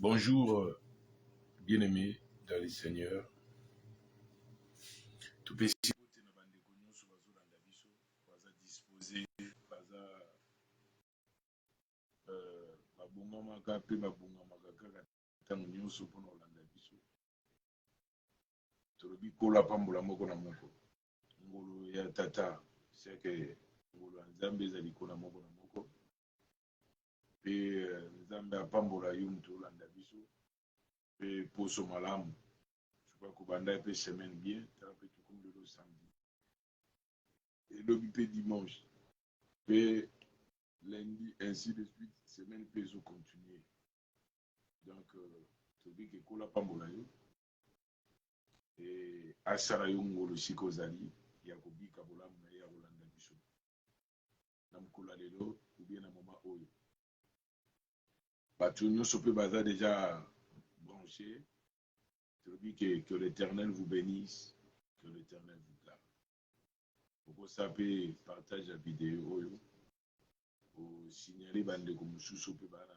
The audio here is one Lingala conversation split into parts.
Bonjour, bien-aimés dans le Seigneur. Tout petit na bandeko nyonso bazolanda biso baza disposé baza babongamaka mpe babongamaka kaka ntango nyonso mpona kolanda biso. Tolobi kola pambola moko na moko ngolo ya tata seke ngolo ya nzambe ezali kona moko na moko mpe nzambe apambola yo moto olanda biso mpe poso malamu soka kobanda mpe semaine bien tala mpe tokomi lelo samedi elobi mpe dimanche mpe lundi ainsi de suite semaine mpe ezocontinue donc tobi kekola pambola yo asala yo ngolo sika ozali ya kobika bolamu na ye ya kolanda biso na mokolo ya lelo ubie na moma oyo bato nyonso mpe baza déjà branché. Que l'Éternel vous bénisse, que l'Éternel vous garde. Pourquoi ça peut partager la vidéo au signaler bande comme sous pe bana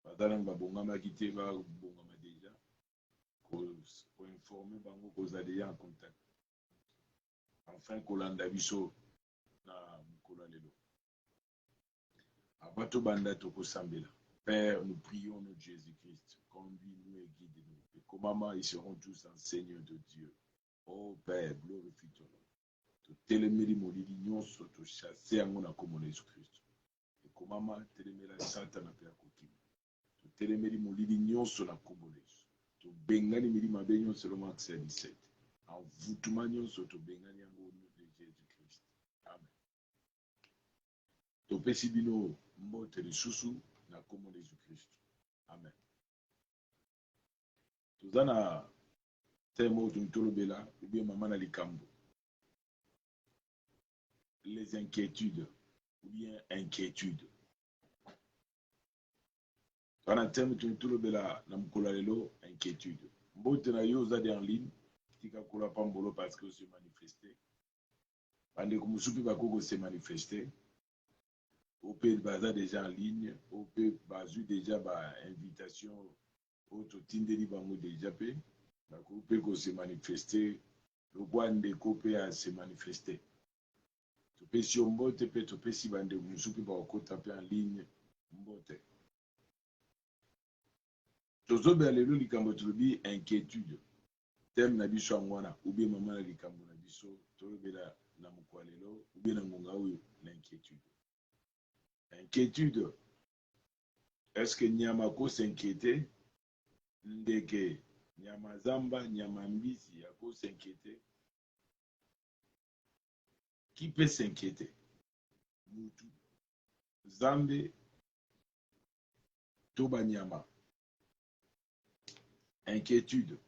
badana babongama kité ba bongama déjà pour informer bango que vous allez en contact. Enfin kolanda biso na mukolo lelo. Abato banda toko sambela. Père, nous prions notre Jésus-Christ, conduis-nous et guide-nous. Et comment ils seront tous enseignants de Dieu. Oh Père, glorifie ton nom. Tu téléméri molili nyonso to chasser ngona comme Jésus-Christ. Et comment téléméra Satan pe akokima. Tu téléméri molili nyonso na comme Jésus. Tu bengani milima be nyonso le Marc 17. En voutuma nyonso to bengani yango au nom de Jésus-Christ. Amen. Tu pesi bino mbote lisusu na komo Jésus-Christ. Amen. Tozana temo tuntolobela ou bien maman na likambo. Les inquiétudes ou bien inquiétudes. Tozana temo tuntolobela na mukolo lelo inquiétude. Mbote na yo zadi en ligne tika kola pambolo parce que se manifester. Bande kumusupi bakoko se manifester. OP baza déjà en ligne, OP bazu déjà ba invitation auto tindeli bango déjà pe bakope ko se manifester le gwande kope a se manifester to pesi mbote pe to pesi bande musupi ba okota pe en ligne mbote tozo be lelo likambo tulobi inquiétude thème na biso ngwana ubi mama na likambo na biso to bela na mukwalelo ubi na ngonga oyo l'inquiétude. Inquiétude. Est-ce que nyama ko s'inquiéter? Ndeke nyama zamba, nyama mbisi ya ko s'inquiéter? Qui peut s'inquiéter? Mutu. Zambe toba nyama. Inquiétude.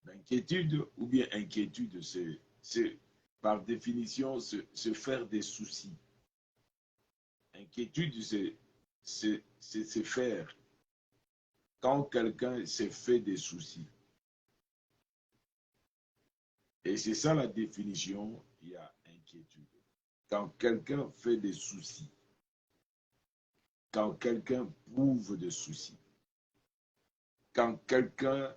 L'inquiétude ou bien inquiétude, c'est par définition se faire des soucis. Inquiétude, c'est se faire. Quand quelqu'un se fait des soucis. Et c'est ça la définition, il y a inquiétude. Quand quelqu'un fait des soucis. Quand quelqu'un prouve des soucis. Quand quelqu'un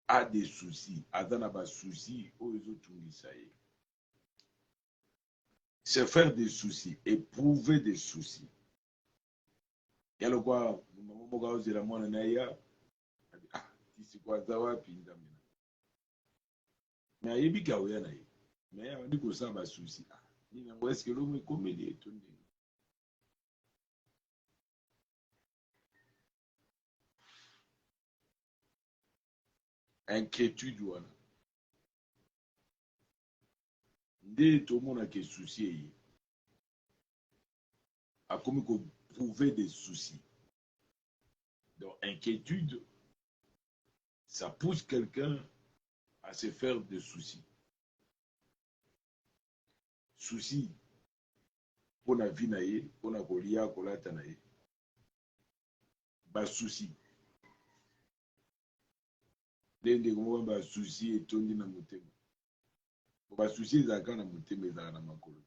a des soucis. Adanaba soucis, se faire des soucis, éprouver des soucis. Il y a le quoi, mais il y a mais on dit que ça va souci. Est-ce que l'homme est comme il est étonné? Inquiétude wana. Nde tout le monde a des soucis. A comme qu'on prouver des soucis. Donc inquiétude, ça pousse quelqu'un à se faire des soucis. Soucis pour la vie naïe, pour la kolia, pour la tanaïe. Bas soucis. Dende comme bas soucis et tondi na motema. Bas soucis zaka na motema zaka na makolo.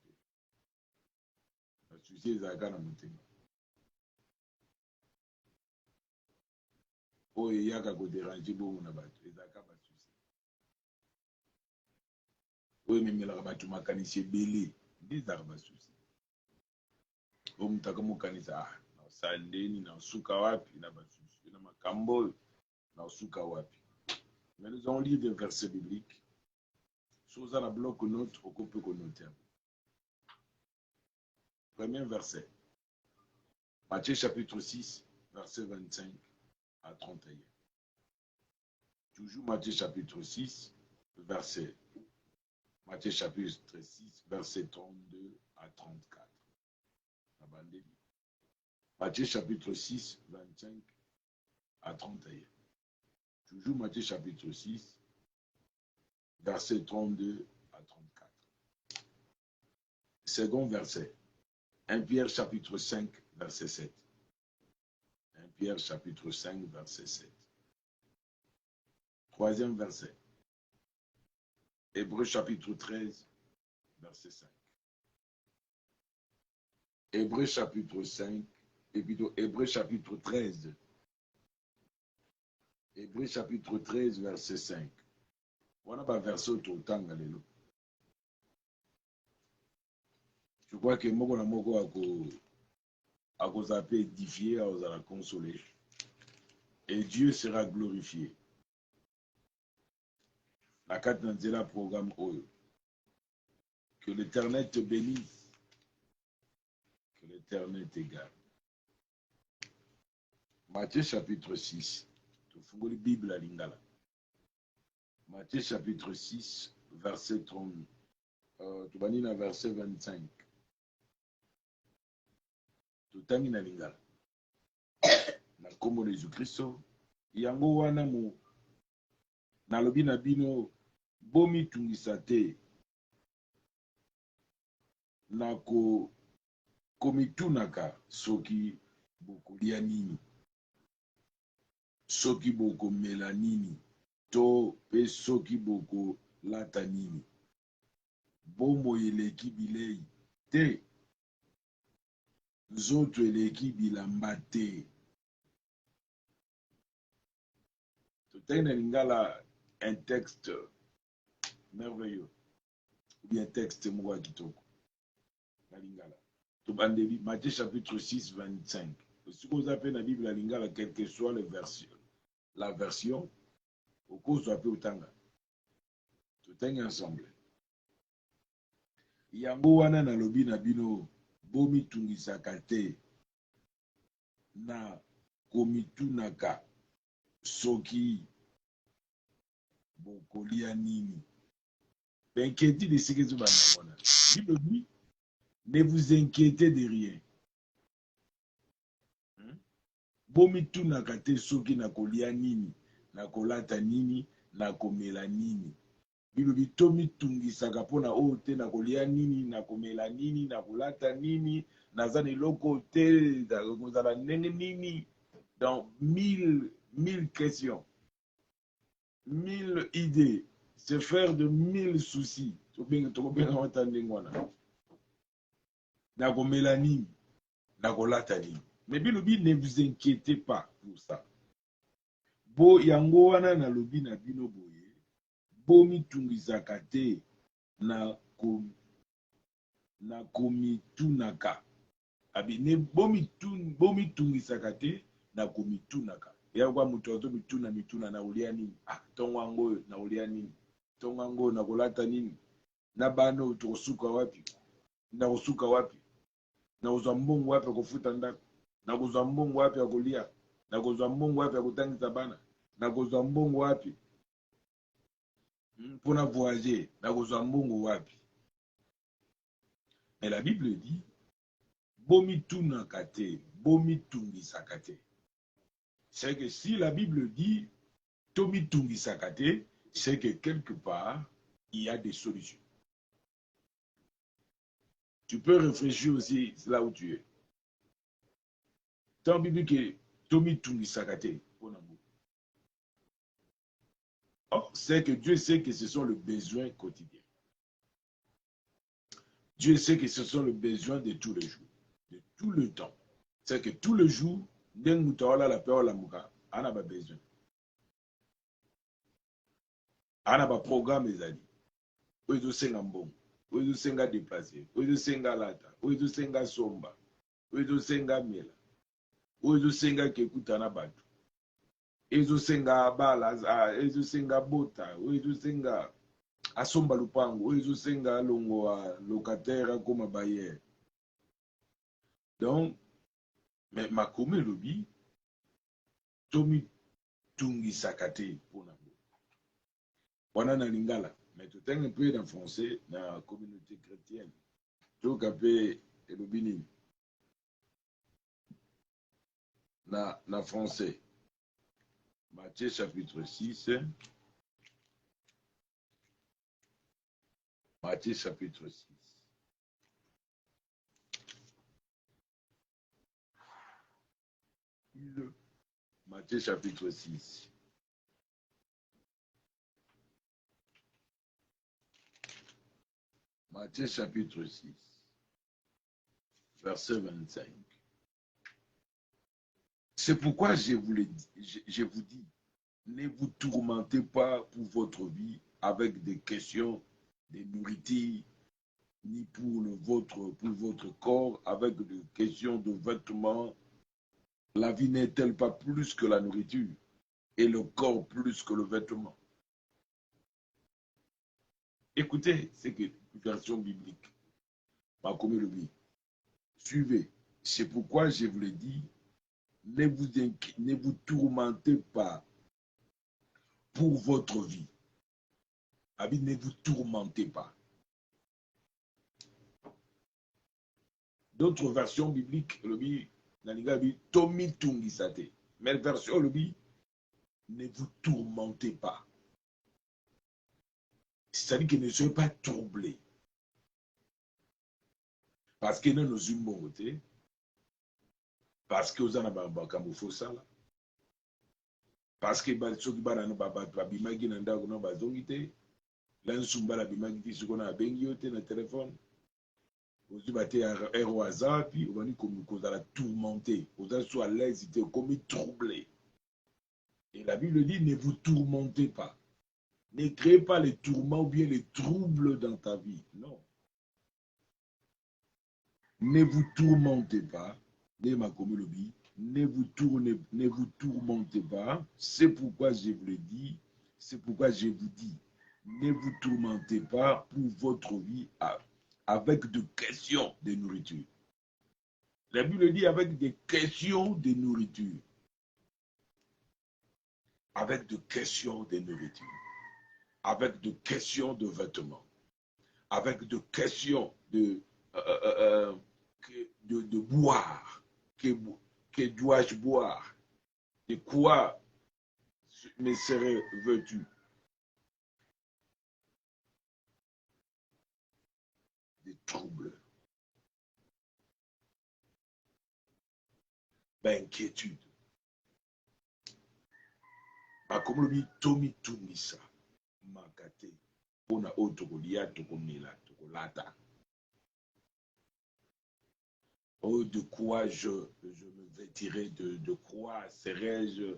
Bas soucis zaka na motema. oyo eyaka koderange bongo na bato ezalaka basusi oyo ememelaka bato makanisi ebele nde ezalaka basusi oyo moto akamokanisa na osala ndeni na osuka wapi na basusi na makambo oyo na osuka wapi. Mais nous allons lire des versets bibliques. Chose à la bloc note, au coupe qu'on note. Premier verset. Matthieu chapitre 6, verset 25 à 31. Toujours Matthieu chapitre 6, verset. Matthieu chapitre 6, verset 32 à 34. Matthieu chapitre 6, 25 à 31. Toujours Matthieu chapitre 6, verset 32 à 34. Second verset. 1 Pierre chapitre 5, verset 7. 1 Pierre chapitre 5, verset 7. Troisième verset. Hébreux chapitre 13, verset 5. Hébreux chapitre 5, et plutôt Hébreux chapitre 13. Hébreux chapitre 13, verset 5. On a pas verset autant galelo. Je crois que moko na moko a cause à édifier, à la consoler. Et Dieu sera glorifié. La carte dans programme Oyo. Que l'Éternel te bénisse. Que l'Éternel te garde. Matthieu chapitre 6. Tu fous la Bible à Lingala. Matthieu chapitre 6, verset 30. Tu vas dire verset 25. Tu tangi na Lingala. Na kombo de Jésus-Christ. Yango wana mu. Nalobi na bino. Bomi tungisa te. Na komitunaka soki bokolia nini. Soki bokomela nini. To pe soki bokolata nini. Bombo eleki bilei te. Nzoto eleki bilamba te. Totenge na Lingala un texte merveilleux. Ou bien texte mwa kitoko. Na Lingala. Tobandeli Matthieu chapitre 6, 25. Si vous appelez la Bible à Lingala, quelle que soit la version, au cours de Otanga. Tout est ensemble. Yango wana na lobi na bino bomi tungisaka te na komitunaka soki bokolia nini. Inquiétez de ce que vous avez. Bible dit, ne vous inquiétez de rien. Bomitunaka te soki na kolia nini, na kolata nini, na komela nini. Bilobi tomi tungisaka pona oyo te na kolia nini, na komela nini, na kolata nini, naza na eloko te, kozala ndenge nini. Dans mille questions, 1000 idées, se faire de 1000 soucis. Tokobenga wata ndenge wana. Na komela nini, na kolata nini. Mais bilobi ne vous inquiétez pas pour ça. Bo yango wana na lobi na bino boye. Bomi tungisaka te na komitunaka. Abine bomi tungisaka te na komitunaka. Ya kwa mutu azo mituna na ulia nini? Tongo ango na ulia nini? Tongo ango na kolata nini? Na bano utosuka wapi? Na usuka wapi? Na uzambongo wapi kufuta ndako? Na kuzambongo wapi ya kulia? Na kuzambongo wapi ya kutangisa bana? Na kuzambongo wapi? Pour na voyager, na kuzambongo wapi? Mais la Bible dit, bomi tunaka te, bomi tungisaka te. C'est que si la Bible dit, tomi tungisaka te, c'est que quelque part, il y a des solutions. Tu peux réfléchir aussi là où tu es. Tant Bible que tomi tungisaka te, c'est que Dieu sait que ce sont les besoins quotidiens. Dieu sait que ce sont les besoins de tous les jours, de tout le temps. C'est que tous les jours, la paix la muka, ana ba besoin. Ana ba programme ezali. Oyo senga mbongo. Oyo senga déplacer. Oyo senga lata. Oyo senga somba. Oyo senga mela. Oyo senga kekuta na bato. Oyo senga bala, oyo senga bota. Oyo senga asomba lupango. Oyo senga longo a locataire comme bailleur. Donc mais makomi lobi tomi tungi sakate pona ngo. Wana na lingala. Mais tout un peu en français dans la communauté chrétienne. Tout capé et le bini. Na français. Matthieu chapitre 6. Matthieu chapitre 6. Matthieu chapitre 6. Matthieu chapitre 6. Verset 25. C'est pourquoi je vous dis, ne vous tourmentez pas pour votre vie avec des questions de nourriture, ni pour votre corps avec des questions de vêtements. La vie n'est-elle pas plus que la nourriture et le corps plus que le vêtement? Écoutez, c'est que version biblique. Suivez. C'est pourquoi je vous l'ai dit, ne vous tourmentez pas pour votre vie. Ne vous tourmentez pas. D'autres versions bibliques, Tomi Tungisate. Mais la version, ne vous tourmentez pas. C'est-à-dire que ne soyez pas troublés. Parce que nous nous sommes bons, parce que vous en avez un faux sala. Parce que ceux qui ont babimagi nanda kuna bazongite, l'ansumba la bimagi ce qu'on a bengiote na téléphone. Vous battez un hasard puis on va dire comme vous allez tourmenter, vous allez soit à l'aise, comme troublé. Et la Bible dit ne vous tourmentez pas. Ne créez pas les tourments ou bien les troubles dans ta vie. Non. Ne vous tourmentez pas. Ne vous tourmentez pas. C'est pourquoi je vous le dis. C'est pourquoi je vous dis. Ne vous tourmentez pas pour votre vie avec des questions de nourriture. La Bible dit avec des questions de nourriture. Avec des questions de nourriture. Avec des questions de vêtements. Avec des questions de boire. Que dois-je boire? De quoi me serais vêtu? Des troubles. D'inquiétude. Comme le dit Tomi Tumisa, Makate, Pona Otokolia, Tokomila, Tokolata. Oh, de quoi je me vêtirai, de quoi serais-je?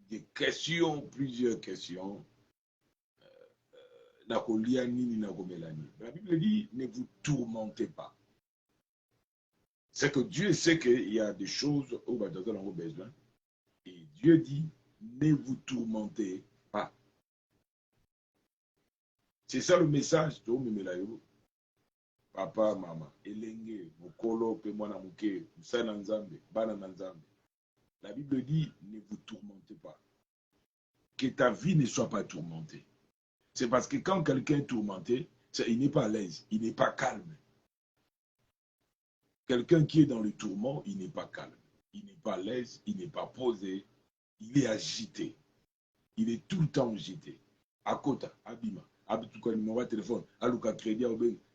Des questions, plusieurs questions. La Bible dit, ne vous tourmentez pas. C'est que Dieu sait qu'il y a des choses où nous avons besoin. Et Dieu dit, ne vous tourmentez pas. C'est ça le message. Papa, maman, elenge, mokolo, pe mwana muke, musana nzambe, bana nzambe. La Bible dit, ne vous tourmentez pas. Que ta vie ne soit pas tourmentée. C'est parce que quand quelqu'un est tourmenté, il n'est pas à l'aise, il n'est pas calme. Quelqu'un qui est dans le tourment, il n'est pas calme. Il n'est pas à l'aise, il n'est pas posé, il est agité. Il est tout le temps agité. Akota, Abima, Abituka, numéro de téléphone, Aluka crédit,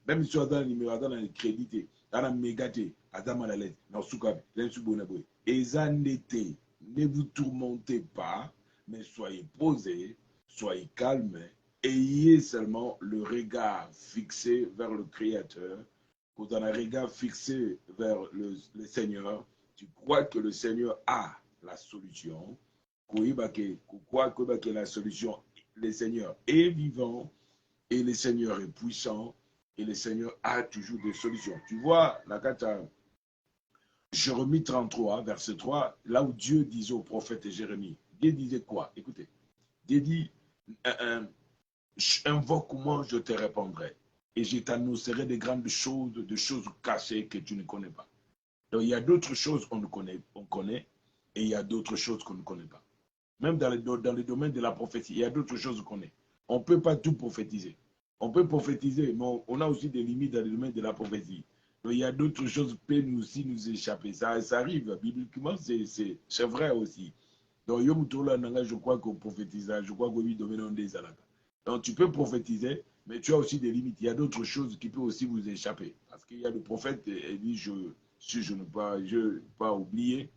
même si on a un numéro de crédit, on a un mégaté, Adam à la lettre, dans Souka, l'Insubonaboé. Et zanete, ne vous tourmentez pas, mais soyez posés, soyez calmes, ayez seulement le regard fixé vers le Créateur. Quand on a un regard fixé vers le Seigneur, tu crois que le Seigneur a la solution. que la solution, le Seigneur est vivant et le Seigneur est puissant et le Seigneur a toujours des solutions. Tu vois, la cata, Jérémie 33, verset 3, là où Dieu disait au prophète Jérémie, Dieu disait quoi? Écoutez, Dieu dit, invoque-moi, je te répondrai. Et je t'annoncerai des grandes choses, des choses cachées que tu ne connais pas. Donc il y a d'autres choses qu'on connaît, et il y a d'autres choses qu'on ne connaît pas. Même dans le domaine de la prophétie, il y a d'autres choses qu'on connaît. On ne peut pas tout prophétiser. On peut prophétiser, mais on a aussi des limites dans le domaine de la prophétie. Donc il y a d'autres choses qui peuvent aussi nous échapper. Ça arrive, bibliquement, c'est vrai aussi. Donc, je crois qu'on prophétise, je crois qu'on lui donne des alaka. Donc, tu peux prophétiser, mais tu as aussi des limites. Il y a d'autres choses qui peuvent aussi vous échapper. Parce qu'il y a le prophète, et dit, si je ne pas oublier,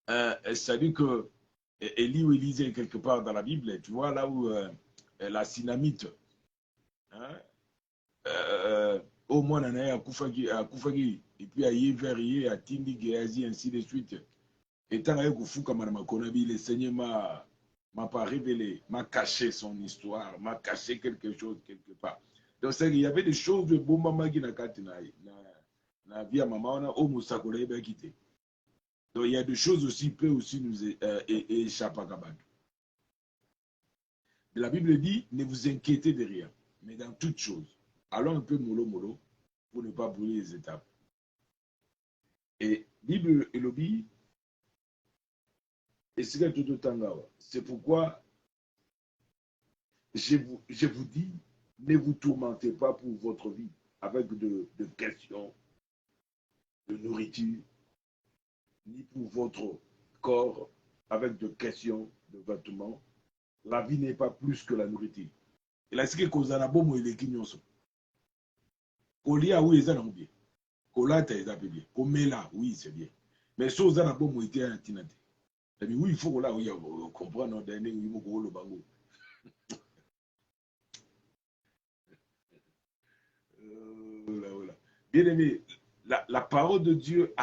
c'est-à-dire que Élie ou Élisée, quelque part dans la Bible, tu vois, là où la synamite, hein, au moins, on a à Koufagi, et puis à Yéveri, à Tindi, Géazi, ainsi de suite. Et tant que Fouka Konabi, le Seigneur m'a pas révélé, m'a caché son histoire, m'a caché quelque chose quelque part. Donc, c'est qu'il y avait des choses de bon maman qui n'a qu'à na vie à maman, on a au Moussakole quitté. Donc, il y a des choses aussi, peut aussi nous échapper à Kabad. La Bible dit, ne vous inquiétez de rien, mais dans toutes choses, allons un peu mollo pour ne pas brûler les étapes. Et Bible et l'obéit, et c'est pourquoi je vous dis, ne vous tourmentez pas pour votre vie avec de questions de nourriture, ni pour votre corps avec de questions de vêtements. La vie n'est pas plus que la nourriture. Et là, c'est que Kozana Bomo il est kignonso. Kolia, oui, ça non bien. Kolata, ils appellent bien. Komela, oui, c'est bien. Mais si Ozana Bomo était un tinate. Oui, il faut que là, oui, comprendre, dernier, il faut que le bango. Bien aimé, la parole de Dieu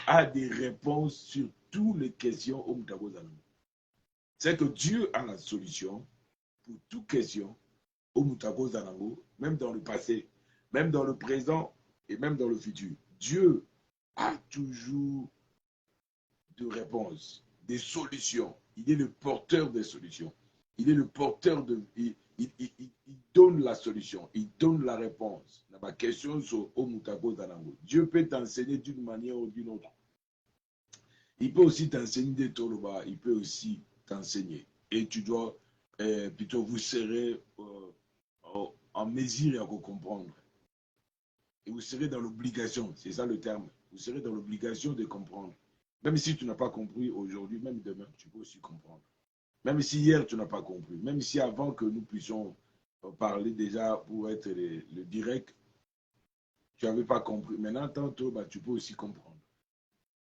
a des réponses sur toutes les questions au Mutakozanamo. C'est que Dieu a la solution pour toute question au Mutakozanamo, même dans le passé, même dans le présent et même dans le futur. Dieu a toujours de réponses, des solutions. Il est le porteur des solutions. Il est le porteur de. Il donne la solution, il donne la réponse. Ma question sur Omutako Zanango. Dieu peut t'enseigner d'une manière ou d'une autre. Il peut aussi t'enseigner des Toloba, il peut aussi t'enseigner. Et tu dois, plutôt, vous serez en mesure à comprendre. Et vous serez dans l'obligation, c'est ça le terme. Vous serez dans l'obligation de comprendre. Même si tu n'as pas compris aujourd'hui, même demain, tu peux aussi comprendre. Même si hier, tu n'as pas compris. Même si avant que nous puissions parler déjà pour être le direct, tu n'avais pas compris. Maintenant, tantôt, tu peux aussi comprendre.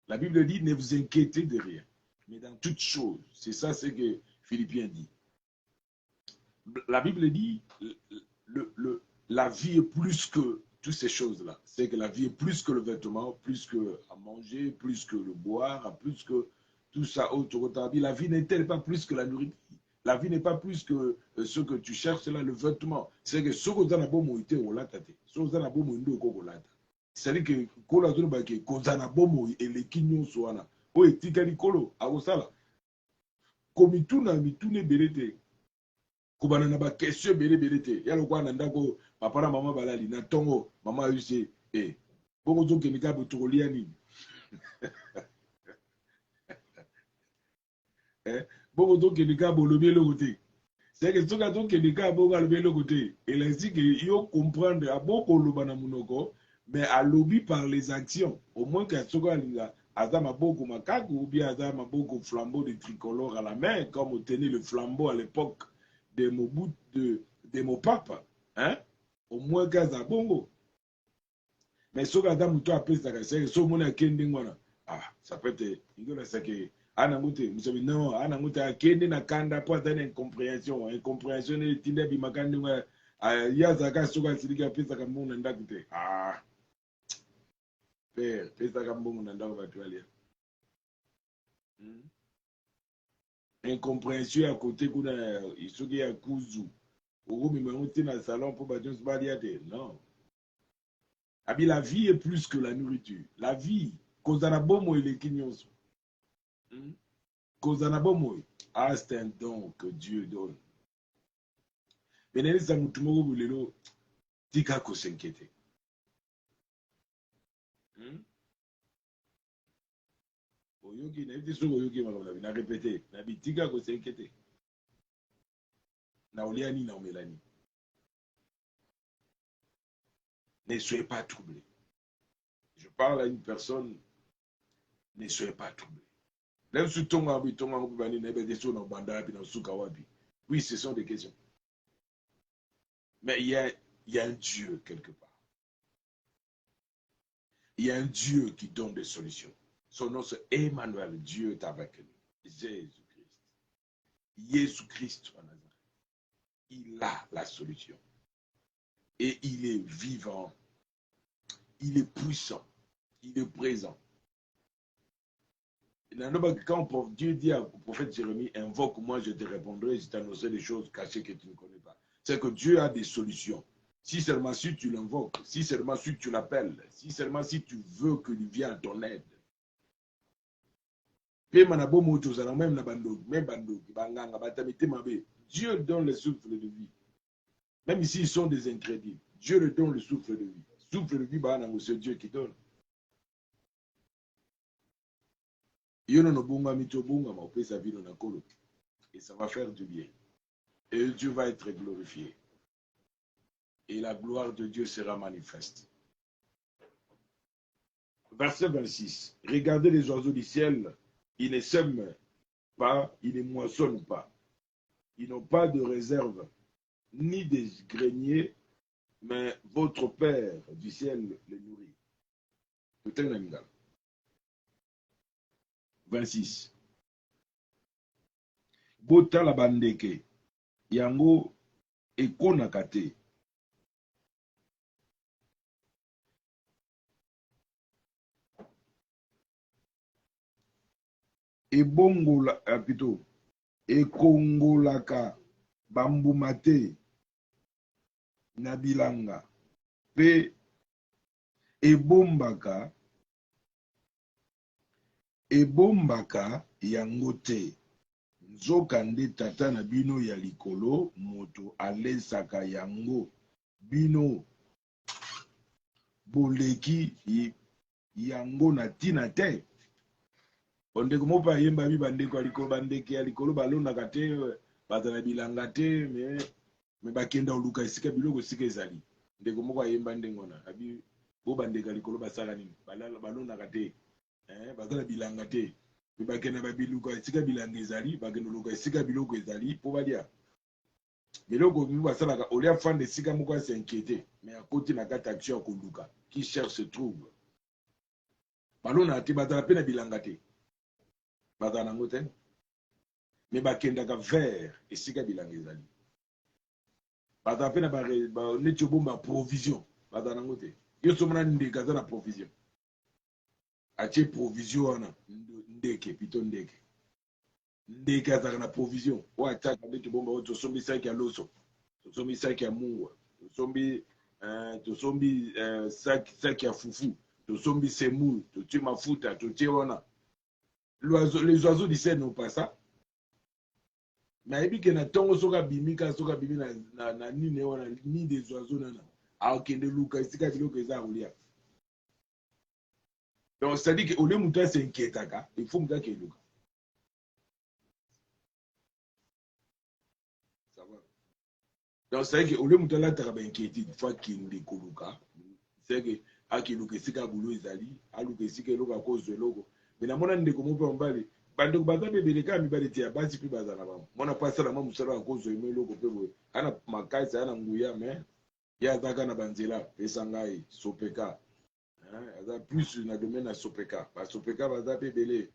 La Bible dit, ne vous inquiétez de rien. Mais dans toutes choses, c'est ça ce que Philippiens dit. La Bible dit, la vie est plus que toutes ces choses-là. C'est que la vie est plus que le vêtement, plus que à manger, plus que le boire, plus que tout ça autour de la vie. La vie n'est-elle pas plus que la nourriture? La vie n'est pas plus que ce que tu cherches là, le vêtement. C'est que ce que tu as beau été au latate. Ce que tu as beau au lata. C'est-à-dire que quand tu as beau et les quignons soana. O etikali kolo, a osala. Comme tout n'a mis tout n'est belete. Kubana na ba question belé te. Ya lokwa na ndako papa na mama balali na tongo mama yuse bongo zo kenika botolia ni. Bongo zo kenika bolobi le côté. C'est que soka zo kenika bongo alobi le côté. Et ainsi que yo comprendre a boko lobana munoko mais à lobby par les actions. Au moins que soka linga azama boko makaku ou bien azama boko flambeau de tricolore à la main comme on tenait le flambeau à l'époque de Mobutu, de mon papa, hein? Au moins Gaza Bongo. Mais ce que Adam Moutou a pris, c'est que ce monde a kendi ngwana. Ah, ça peut être, il y a ça que, Anamoute, vous savez, non, Anamoute a kendi na kanda pour avoir une incompréhension. Incompréhension, il y a des makandi, il y a Zaka Soga Silika a pris ça comme mon andakute. Ah, père, pris ça comme mon andakute. incompréhension à côté qu'on a il faut qu'il y a kuzu au mais on était dans le salon pour battre ce baliade non abi la vie est plus que la nourriture la vie cause à la bomo et les kinyos cause à la bomo ah c'est un don que Dieu donne mais n'est ça mutumo bulelo tika ko s'inquiéter oyoki na été sur oyoki malona na répéter na bitika ko s'inquiéter na oliani na omelani. Ne soyez pas troublés. Je parle à une personne, ne soyez pas troublés. Oui, ce sont des questions. Mais il y a un Dieu quelque part. Il y a un Dieu qui donne des solutions. Son nom c'est Emmanuel, Dieu est avec nous. Jésus-Christ. Jésus-Christ en Nazareth. Il a la solution. Et il est vivant. Il est puissant. Il est présent. Quand Dieu dit au prophète Jérémie, invoque-moi, je te répondrai, je t'annoncerai des choses cachées que tu ne connais pas. C'est que Dieu a des solutions. Si seulement si tu l'invoques, si seulement si tu l'appelles, si seulement si tu veux qu'il vienne à ton aide. Dieu donne le souffle de vie. Même ici, ils sont des incrédules. Dieu leur donne le souffle de vie. Souffle de vie, c'est Dieu qui donne. Et ça va faire du bien. Et Dieu va être glorifié. Et la gloire de Dieu sera manifeste. Verset 26. Regardez les oiseaux du ciel. Ils ne sèment pas, ils ne moissonnent pas. Ils n'ont pas de réserve, ni des greniers, mais votre Père du ciel les nourrit. 26. Bota la bandeke. Yango ekonaka te. Ebongola plutôt ekongolaka bambuma te na bilanga pe ebombaka yango te. Nzoka nde tata na bino ya likolo moto alesaka yango bino boleki yango na tina te. Ondeko mopa yemba bi bandeko alikolo bandeke ya likolo balonaka te bazana bilanga te me bakenda oluka esika biloko esika ezali. Ndeko moko ayemba ndengona abi bo bandeka likolo basala nini balonaka te bazana bilanga te me bakenda babiluka esika bilanga ezali bakenda oluka esika biloko ezali po balia biloko bibi basalaka olia fanda esika moko asinquiété mais akoti na kati action ya koluka qui cherche se trouve balonaka te bazala pe na bilanga te bazala nango te me bakendaka vers esika bilanga ezali bazala pe na neti obomba provision bazala nango te yo somona ndeke aza na provision atie provision wana ndeke pito ndeke azalaka na provision oyo atiaka nde tobomba oyo tosombi saki ya loso tosombi saki ya mungwa tosombi saki ya fufu tosombi semoule totie mafuta totie wana les oiseaux du ciel n'ont pas ça nayebi ke na ntongo soki abimi kaka soki abimi na nini wana ni des oiseaux nana akende luka esika biloko eza kolia. Donc c'est à dire que au lieu mutu asinquiétaka il faut mutu akeluka. Ça va. Donc c'est à dire que au lieu mutu alataka bainquiétude il faut akende koluka. C'est que akeluka esika bulo ezali aluka esika eloko akozwa eloko mais namona ndeko moko mobali bandeko baza mpe ebele kaka mibali te ya basi mpe bazala bango mwana mpo asala mwa mosala akozwa emo eloko mpe boye ana makasi aya na nguya mais ye azaka na banzela pesa ngai sopeka aza plus na domaine ya sopeka basopeka baza mpe ebele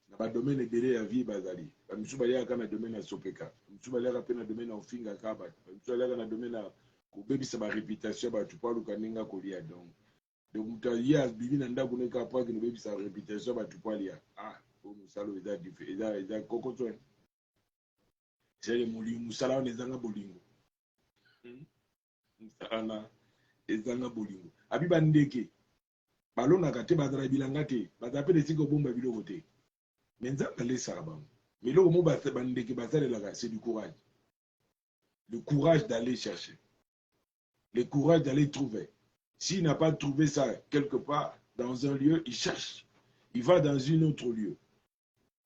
na badomaine ebele ya vie bazali bamisu baliaka na domaine ya sopeka bamisu baliaka mpe na domaine ya ofingaka bato bamisu baliaka na domaine ya kobebisa baréputation ya bato mpo aluka ndenge akolia donc moto ye abimi na ndako ne kaka mpo akende obebisa réputation ya bato mpo alia oyo mosala eza kokoso c'est le molingo musala on ezanga bolingo musala ezanga bolingo abi bandeke balonaka te bazala bilanga te bazala pe esika obomba biloko te me nzambe alesaka bango miloko mo bandeke basalelaka c'est du courage, le courage d'aller chercher, le courage d'aller trouver. S'il n'a pas trouvé ça quelque part dans un lieu, il cherche, il va dans un autre lieu,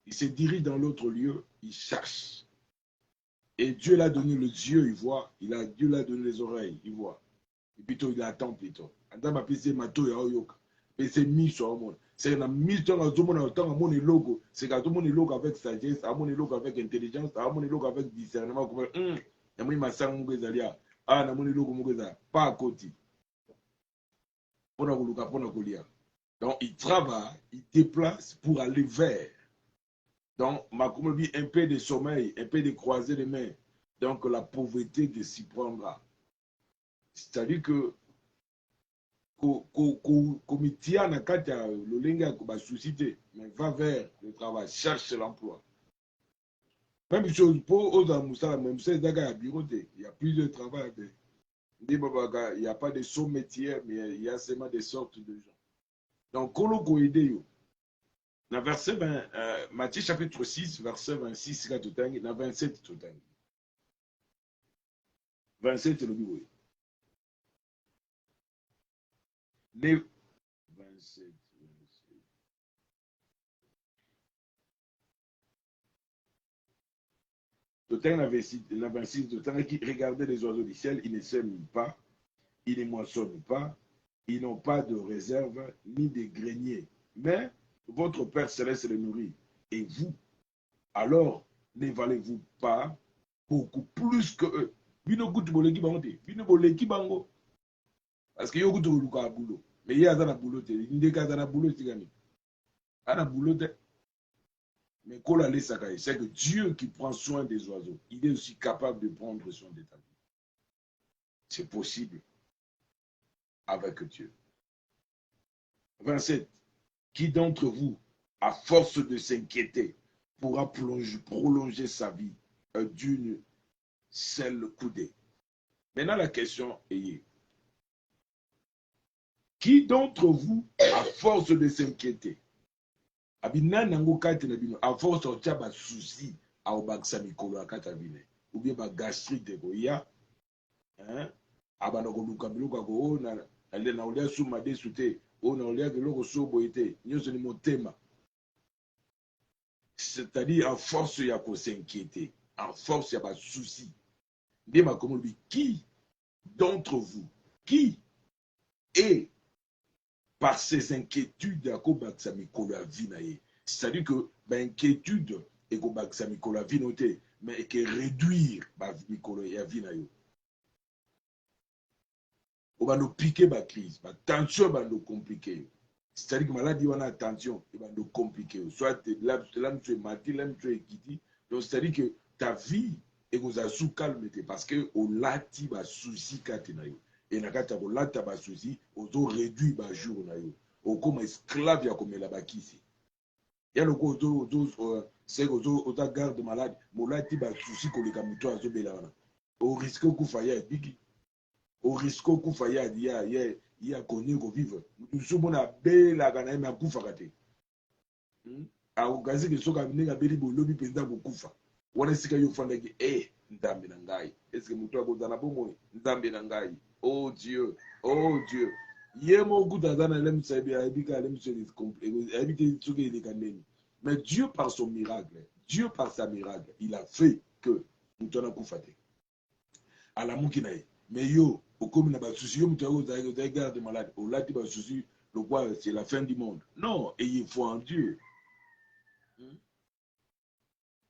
il se dirige dans l'autre lieu, il cherche. Et Dieu l'a donné les yeux, il voit. Dieu l'a donné les oreilles, il voit. Et plutôt, il attend plutôt. C'est mis sur le monde. C'est la mise sur le monde, c'est logo. C'est quand tout le monde est logo avec sagesse, à mon logo avec intelligence, à mon logo avec discernement. Ah, na mon logo pas à côté. Donc, il travaille, il déplace pour aller vers. Donc, ma dit un peu de sommeil, un peu de croiser les mains. Donc, la pauvreté de s'y prendra. C'est-à-dire que, comme il tient à Katia, le linga va susciter, mais va vers le travail, cherche l'emploi. Même chose pour aux Amoussala, même si il y a bureau, il y a plus de travail. Il n'y a pas de saut métier, mais il y a seulement des sortes de gens. Donc, Koloko Ideo. Dans verset 20, Matthieu chapitre 6, verset 26, dans 27, 27, le bureau. Les 27, 27. La 26, qui regardait les oiseaux du ciel, ils ne sèment pas, ils ne moissonnent pas, ils n'ont pas de réserve ni de grenier. Mais votre Père Céleste les nourrit. Et vous, alors, ne valez-vous pas beaucoup plus que eux? Parce que vous avez boulot. Mais il y a un boulot. Il y a un boulot. Il y a un boulot. Mais c'est que Dieu qui prend soin des oiseaux, il est aussi capable de prendre soin de ta vie. C'est possible avec Dieu. 27. Qui d'entre vous, à force de s'inquiéter, pourra prolonger sa vie d'une seule coudée? Maintenant, la question est, qui d'entre vous, à force de s'inquiéter, à force de avoir souci à obaksa mikolo akata vine, ou bien gastrite ko ya, abana ko luka biluka ko na ale na olia suma de sute, o na olia biloko sobo ete, nyoso ni motema. C'est-à-dire en force ya ko s'inquiéter, en force ya ba souci. Ndema comme lui, qui d'entre vous, qui est par ses inquiétudes à kobaksa mikolo ya vinaye? C'est-à-dire que l'inquiétude est kobaksa mikolo ya vinote, mais que réduire ba mikolo ya vinayo. On va nous piquer la crise, la tension va nous compliquer. C'est-à-dire que maladie, on a attention, il va nous compliquer. Soit là, tu es matin, là, tu es quitté. Donc, c'est-à-dire que ta vie est sous calme parce que au lati va souci katenayo. Et na kata au lati va souci, au réduit va jour nayo. Au comme esclave ya comme la bakisi. Il y a le coup c'est au garde malade, mon lati va souci que les camuto azo belana. Au risque que faya bigi. Au risque que faya il y a connu qu'on vive. Nous sommes à bela kana na kufa kate. A ugazi ke soka ninga beli bolobi penda kufa. Wana sika yo fanda ki ndambe na ngai. Est-ce que muto akozana bomo ndambe na ngai? Oh Dieu, oh Dieu. Yemo kutazana lemsebi abika lemsebi complet. Habite tsuke ile kaneni. Mais Dieu par son miracle, Dieu par sa miracle, il a fait que muto na kufa te. Ala mukinae. Mais yo comme na ba souci yo muto garde malade. Au lati ba souci le quoi c'est la fin du monde. Non, ayez foi en Dieu.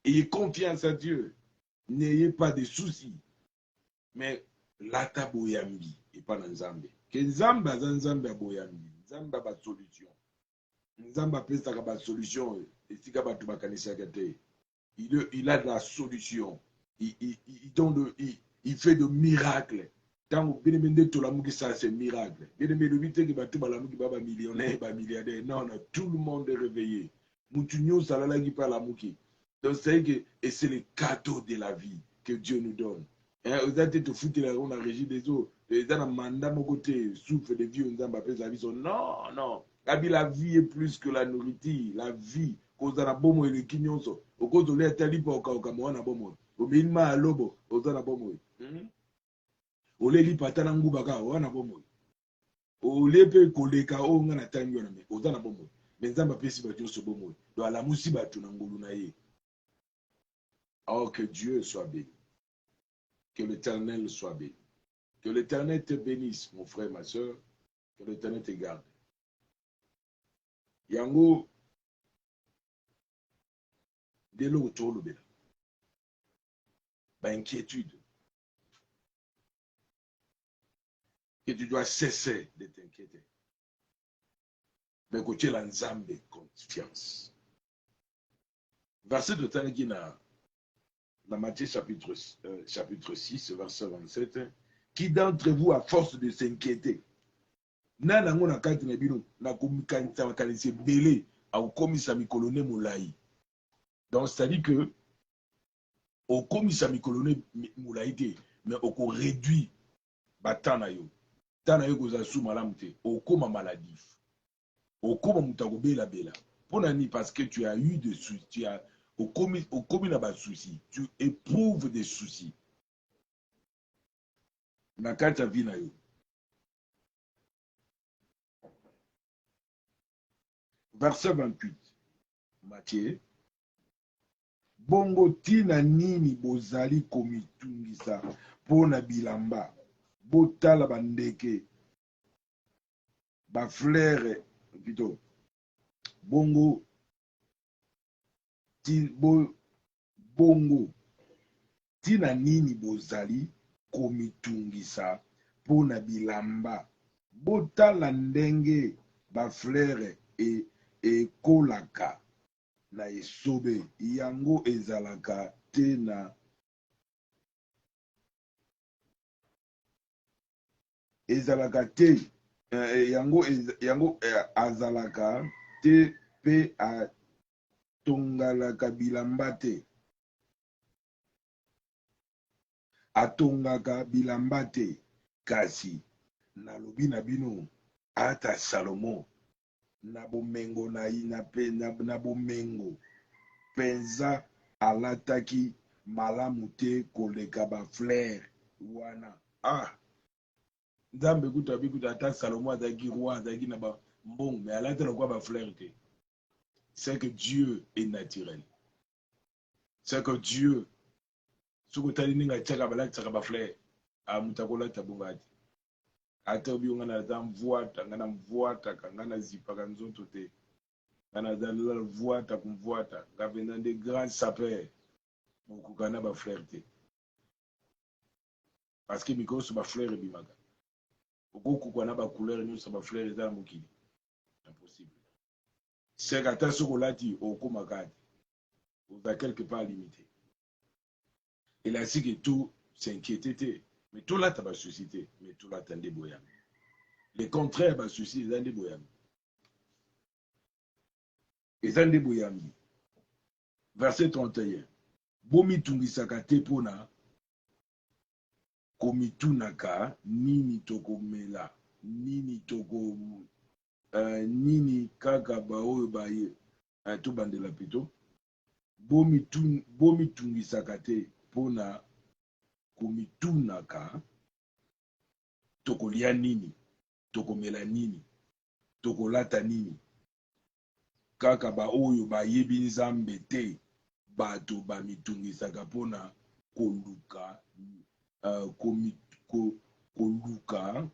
Ayez confiance à Dieu. N'ayez pas de soucis. Mais lata boyambi et pas dans Nzambe. Que Nzamba Nzambe boyambi. Nzamba ba solution. Nzamba pesa ka ba solution. Et si ka ba tubakanisa kate. Il a de la solution. Il fait de miracles. Tant que bien tout l'amour qui ça c'est miracle. Bien aimé le vite que ba tout l'amour qui ba millionnaire, ba milliardaire. Non, tout le monde est réveillé. Mutunyo salala qui parle l'amour qui. Donc, c'est que et c'est le cadeau de la vie que Dieu nous donne. Vous êtes tout foutu là, on a régi des eaux. Vous êtes un mandat, mon côté, souffle de vie, on a appelé la vie. Non, non. La vie est plus que la nourriture. La vie, cause à bon et le kignonso. Au cause de l'état pour au na bon au minima à lobo, au na bon au leli patana ngubaka, au na bon au lepe koleka, au na tango na me, au na bon mais nzamba pesi ba so bon do ala musiba tunangulu na ye. Oh, que Dieu soit béni. Que l'Éternel soit béni. Que l'Éternel te bénisse, mon frère, ma soeur. Que l'Éternel te garde. Yango, dès l'autre, le bénin. Inquiétude. Que tu dois cesser de t'inquiéter. Mais que tu as l'ensemble de confiance. Verset de Tanguina, dans Matthieu chapitre 6, verset 27. Qui d'entre vous, à force de s'inquiéter, nana ngona kati na bino na komikanisa makanisi belé akomisa mikolo ne molai. Donc c'est à dire que okomisa mikolo ne molai te mais oko réduit batana yo. Tana yo koza sou malamu te, okoma maladif. Okoma mutako bela bela. Pona ni parce que tu as eu des soucis, tu as okomi na ba soucis, tu éprouves des soucis. Na kati ya vie na yo. Verset 28. Matthieu. Bongo tina nini bozali komitungisa pona bilamba. Botala bandeke. Ba fleur plutôt. Bongo bongo tina nini bozali komitungisa pona bilamba. Botala ndenge ba fleur ekolaka na esobe yango ezalaka te na ezalaka te yango azalaka te pe atongalaka bilamba te atongaka bilamba te kasi nalobi na bino ata Salomo na bomengo na bomengo penza alataki malamu te koleka ba fleur wana. Nzambe kuta bikuta ata Salomo azaki roi azaki na ba mbongo mais alatela kwa ba fleur te. C'est que Dieu est naturel. C'est que Dieu soko tali ninga tshaka balaka ba fleur mutakola tabungati. Ata obi ngana za mvuata ngana mvuata kangana zipaka nzoto te. Ngana za mvuata kumvuata ngavena de grands sapeurs mukukana ba fleur te. Parce que mikoso ba fleur bimaka. Okukukwa na ba couleur nyonso ba fleur za mukili. Impossible. C'est qu'ata sokolati okomakati. On va quelque part limité. Et là, c'est que tout s'inquiétait. Mais tout là, tu as suscité. Mais tout là, tu as des boyams. Le contraire, tu as suscité, tu as des boyams. Et tu as des boyams. Verset 31. Bomi tungisaka te pona komitunaka nini tokomela nini toko nini kaka baoyo baye to bandela pito bomi tungisaka te pona komitunaka tokolia nini tokomela nini tokolata nini kaka baoyo bayebi nzambe te bato bamitungisaka pona koluka koluka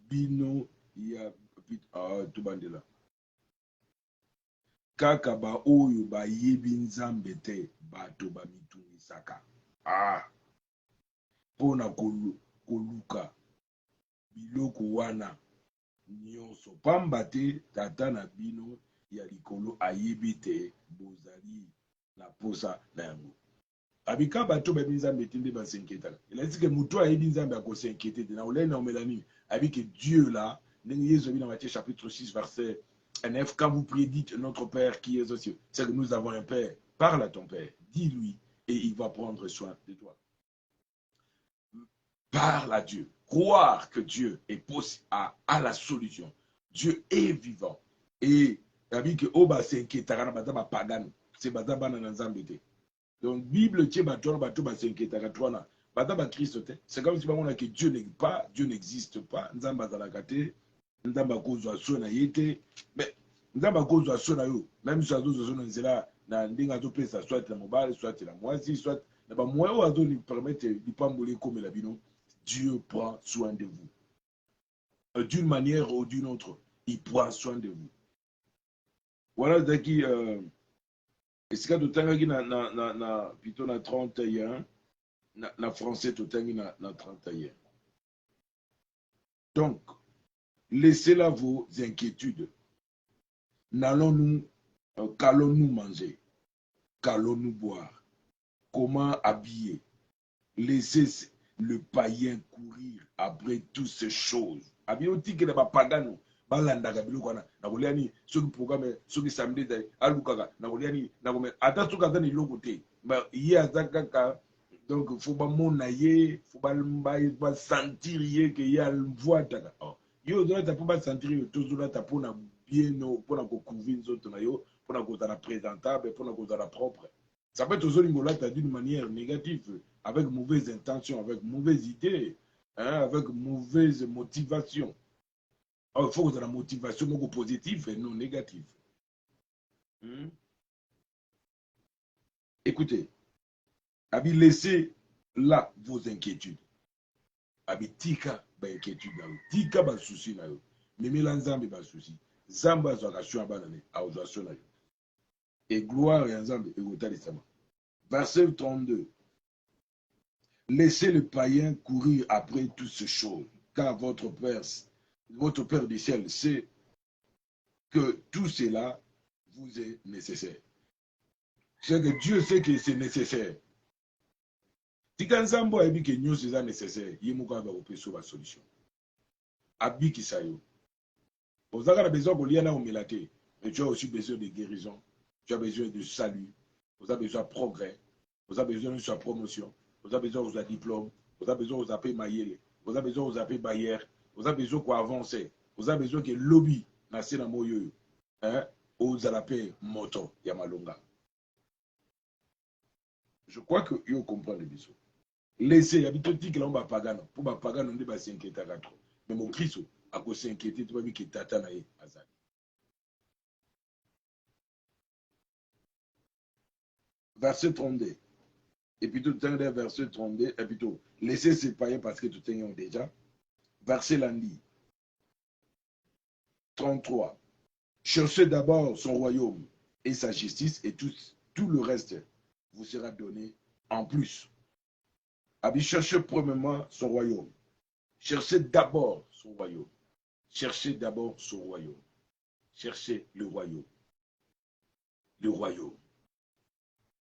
bino ya tobandela kaka baoyo bayebi nzambe te bato bamitungisaka mpona koluka biloko wana nyonso pamba te tata na bino ya likolo ayebi te bozali na posa na yango. Abika bato bayebi nzambe te nde basenketaka elazike moto ayebi nzambe akosenkete te na olei na omela nini abike Dieu là ndenge Yesu abi na Matthieu chapitre 6 verset 9, quand vous priez, dites notre Père qui est aux cieux. C'est que nous avons un Père. Parle à ton Père, dis-lui, et il va prendre soin de toi. Parle à Dieu. Croire que Dieu est à la solution. Dieu est vivant. Et avec que Oba s'inquiétera na bata ba pagano, c'est bata bana na nzambete. Donc Bible tie bato bato ba s'inquiétera toi bata ba Christ te. C'est comme si on a que Dieu n'est pas, Dieu n'existe pas, nzamba za la kate, nzamba kozwa so na yete, mais nzamba kozwa so na yo, même si azo zo na nzela na ndinga to pesa soit la mobile, soit la moisi, soit na ba moyo azo ni permettre di pamboli comme la bino. Dieu prend soin de vous. D'une manière ou d'une autre, il prend soin de vous. Voilà daki esika totangaki plutôt na 31 na français totangi na 31. Donc laissez là vos inquiétudes. Qu'allons-nous manger? Qu'allons-nous boire? Comment habiller? Laissez le païen courir après toutes ces choses. Abioti que ba pagano balanda biloko na koliani soki programme soki samedi dai alukaka na koliani na kome ata soki azani loko te ba ye azakaka donc faut ba mona ye faut ba sentir ye que ya voix taka yo doit ta pas sentir yo toujours ta pona bien pona ko couvrir nzoto na yo pona ko za présentable pona ko za propre. Ça peut être toujours d'une manière négative, avec mauvaise intention, avec mauvaise idée, hein, avec mauvaise motivation. Alors, il faut que la motivation soit positive et non négative. Écoutez, laissez là vos inquiétudes. Tika ba inquiétude na yo, tika ba souci na yo. Memela nzambe ba souci. Zamba zwa banane a ozwa na yo. Et gloire à nzambe egotalisama. Verset 32. Laissez le païen courir après toutes ces choses, car votre Père du ciel sait que tout cela vous est nécessaire. C'est que Dieu sait que c'est nécessaire. Si Kanzambo a dit que nous c'est nécessaire, il y a une solution. Abiki sayo. Vous avez besoin de l'IANA au Mélaté, mais tu as aussi besoin de guérison, tu as besoin de salut, vous avez besoin de progrès, vous avez besoin de sa promotion, vous avez besoin de sa diplôme, vous avez besoin de sa maïele, vous avez besoin de sa barrière, vous avez besoin d'avancer, vous avez besoin que lobby na sena moyo, hein, aux alapé moto yamalonga. Je crois que vous comprenez le bisou. Laissez habitude que l'on va pagano, pour ba pagano on va s'inquiéter à trop. Mais mon Christ a ko s'inquiéter tu vas dire que tata na ye azali. Verset 32. Et plutôt, verset 32, et plutôt, laissez ces païens parce que tout est déjà. Verset lundi. 33. Cherchez d'abord son royaume et sa justice, et tout le reste vous sera donné en plus. Cherchez premièrement son royaume. Cherchez d'abord son royaume. Cherchez d'abord son royaume. Cherchez le royaume. Le royaume.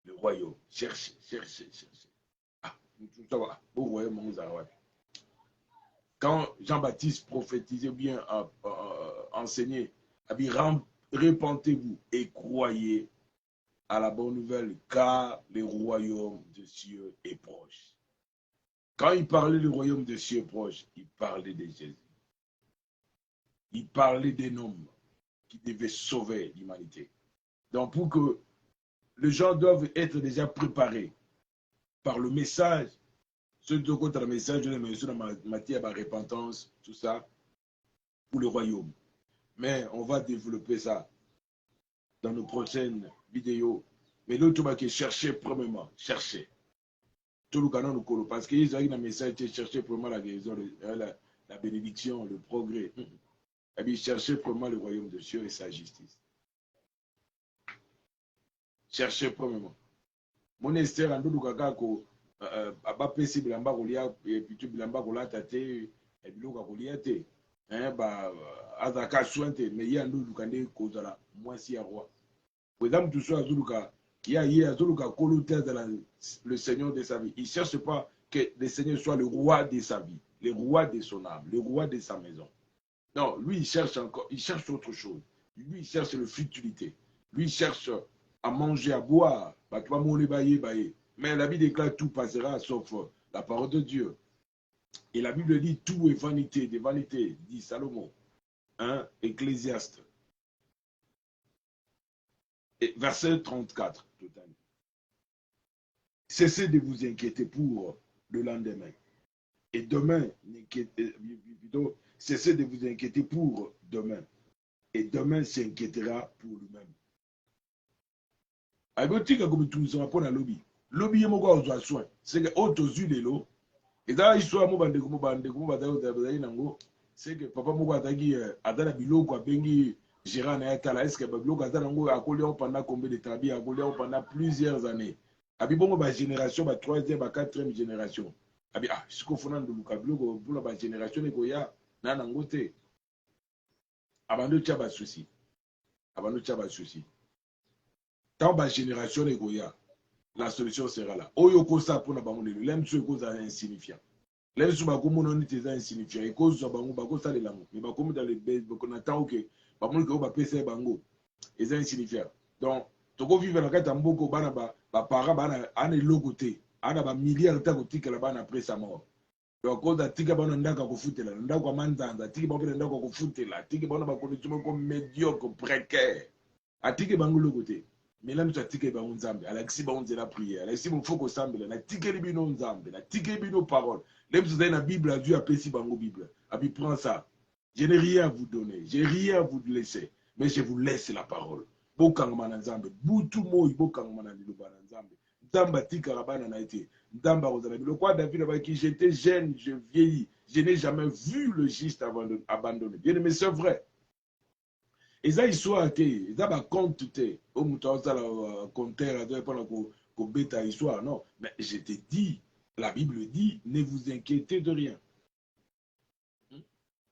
Le royaume. Cherchez. Ah, vous voyez mon Zarawat. Quand Jean-Baptiste prophétisait bien, enseignait, repentez-vous et croyez à la bonne nouvelle, car le royaume des cieux est proche. Quand il parlait du royaume des cieux proche, il parlait de Jésus. Il parlait d'un homme qui devait sauver l'humanité. Donc pour que les gens doivent être déjà préparés par le message, surtout contre le message de la matière de repentance, tout ça, pour le royaume. Mais on va développer ça dans nos prochaines vidéos. Mais l'autre va que chercher premièrement, chercher. Tout le canon nous colle parce qu'ils ont un message de chercher premièrement la guérison, la bénédiction, le progrès. Et puis chercher premièrement le royaume de Dieu et sa justice. Chercher premièrement. Mon Esther, en tout cas, aba pesi bilamba kolia pitu bilamba kolata te biloko kolia te ba azaka sointe mais ya nduluka nde kozala mwasi ya roi pour exemple tout ça azuluka ya ye azuluka kolote le Seigneur de sa vie. Il cherche pas que le Seigneur soit le roi de sa vie, le roi de son âme, le roi de sa maison. Non, lui il cherche autre chose. Lui, il cherche le futilité. Lui, il cherche à manger, à boire. Mais la Bible déclare tout passera sauf la parole de Dieu. Et la Bible dit tout est vanité, des vanités, dit Salomon. Hein? Ecclésiaste. Et verset 34. Cessez de vous inquiéter pour le lendemain. Et demain, cessez de vous inquiéter pour demain. Et demain s'inquiétera pour lui-même. Agotika comme tout ça pour la lobby. Lobby est mon gars soin. C'est que autres yeux de l'eau. Et là il soit mon bande comme nango. C'est que papa mon gars tagi adana bilo quoi bengi gérant na yatala. Est-ce que bilo quoi adana nango a collé pendant combien de tabi a collé pendant plusieurs années. Abi bongo ba génération ba troisième ba quatrième génération. Abi ah ce qu'on fait dans le bilo pour la génération ko ya na nango te. Abando tia ba souci. Abando tia ba souci. Tant que la génération est goya, la solution sera là. Oyo kosa pour na bango lelo, l'aime sur cause insignifiant. L'aime sur bakomo non était insignifiant. Et cause sur bango bako ça de l'amour. Mais bakomo dans les bêtes, qu'on attend que bango que ba pese bango, est insignifiant. Donc, toko vivre dans kata mboko bana ba para bana ane logoté, ana ba milliards ta ko tikela bana après sa mort. Donc cause da tika bana ndaka ko futela, ndaka manzanza, tika bana ndaka ko futela, tika bana ba condition comme médiocre, précaire. Atike bango logoté. Mais là, nous avons tike bango nzambe. Alexis bango de la prière. Alexis mon faut qu'on semble. Na tike libino nzambe. Na tike libino parole. Même si vous avez la Bible, Dieu a payé bango Bible. Abi prends ça. Je n'ai rien à vous donner. J'ai rien à vous laisser. Mais je vous laisse la parole. Bokangma na nzambe. Butu mo ibokangma na liloba na nzambe. Nzamba tika rabana na été. Nzamba ozala. Le roi David a dit j'étais jeune, je vieillis. Je n'ai jamais vu le juste abandonné. Bien aimé, c'est vrai. Et ça, il soit athée. Ça va compter. Au mouton, ça, le compteur, pendant qu'on bêta histoire. Non. Mais je te dis, la Bible dit, ne vous inquiétez de rien.